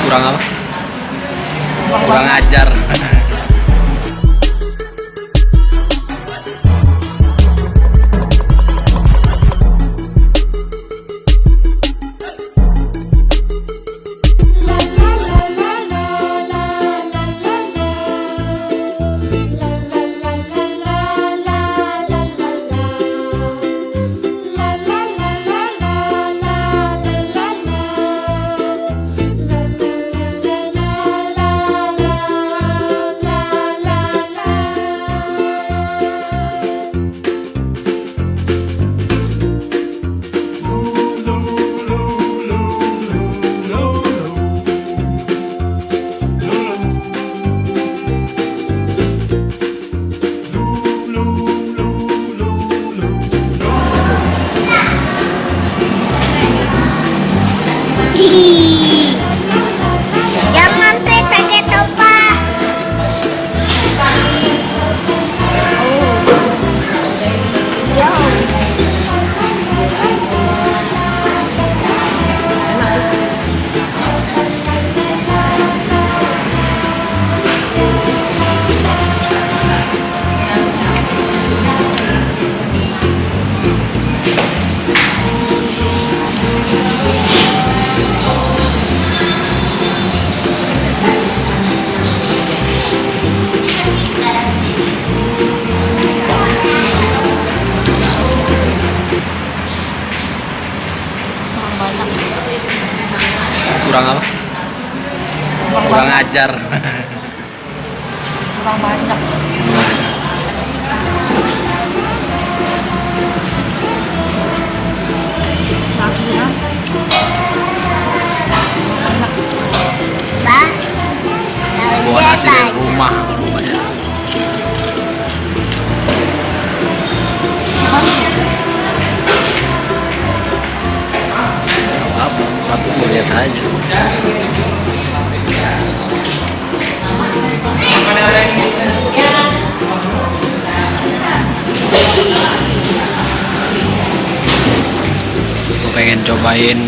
Kurang apa? Kurang ajar. Jangan peta-peta, Pak. Kurang apa? Kurang ajar. Kurang banyak. Nasinya Pak. Bawa nasi dari rumah baru banyak. Apa? Patut lihat aja. Gue pengen cobain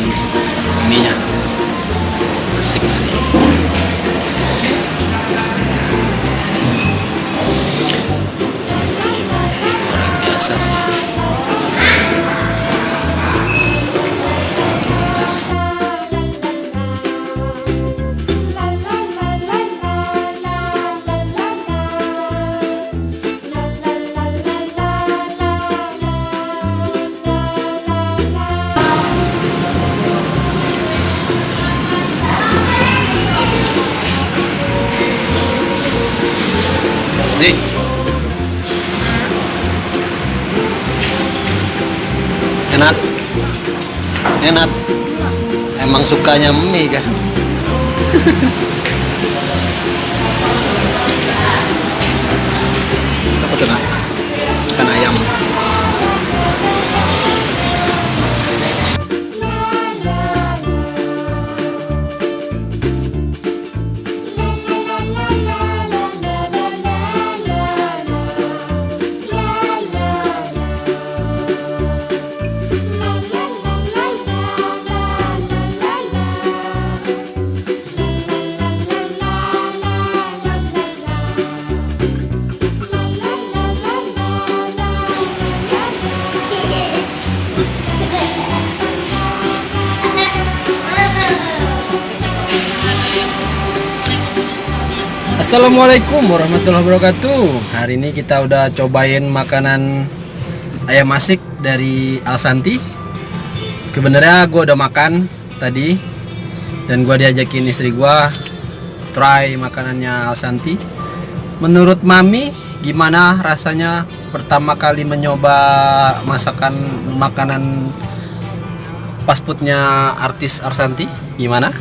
ininya, asik nih. Orang biasa sih. Nih. Enak. Enak. Emang sukanya mie kan? Apa tuh nak? Ikan ayam. Assalamualaikum warahmatullahi wabarakatuh. Hari ini kita udah cobain makanan ayam asik dari Alsanti. Sebenarnya gue udah makan tadi dan gue diajakin istri gue try makanannya Alsanti. Menurut Mami gimana rasanya pertama kali mencoba masakan makanan fast foodnya artis Alsanti? Gimana?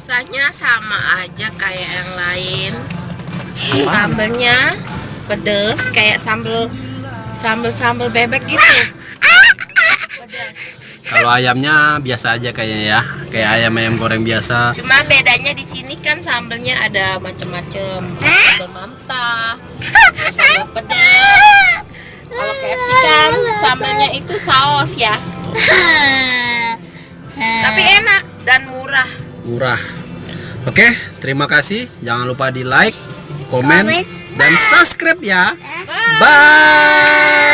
rasanya sama aja kayak yang lain. Sambelnya pedes kayak sambel bebek gitu. Pedas. Kalau ayamnya biasa aja kayaknya ya, kayak ayam goreng biasa. Cuma bedanya di sini kan sambelnya ada macam-macam. Sambel mentah, ada sambel pedas. Kalau KFC kan sambelnya itu saus ya. Tapi enak dan murah. Murah. Oke, terima kasih. Jangan lupa di like, komen, Komen. dan subscribe ya. Bye. Bye.